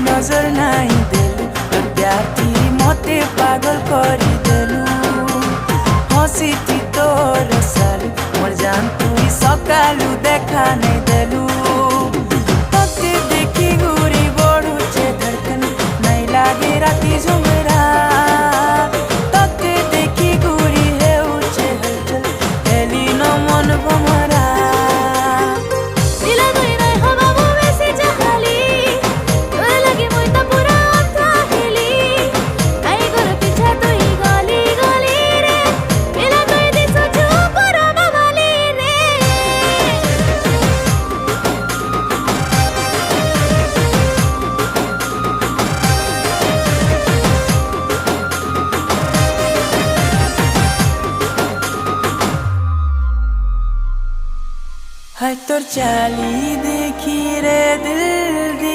नजर नहीं देलु तोर प्यार थी मते पागल करी देलु हसी थी तोर सालु मोर जान तू ही सकालु देखा नहीं देलु तोते देखी गुरी बड़ू छे धड़कन नहीं लागे राती झुमरा तोते देखी गुरी है उछे हलचल हेली न मन भमरा है तोर चाली देखी रे दिल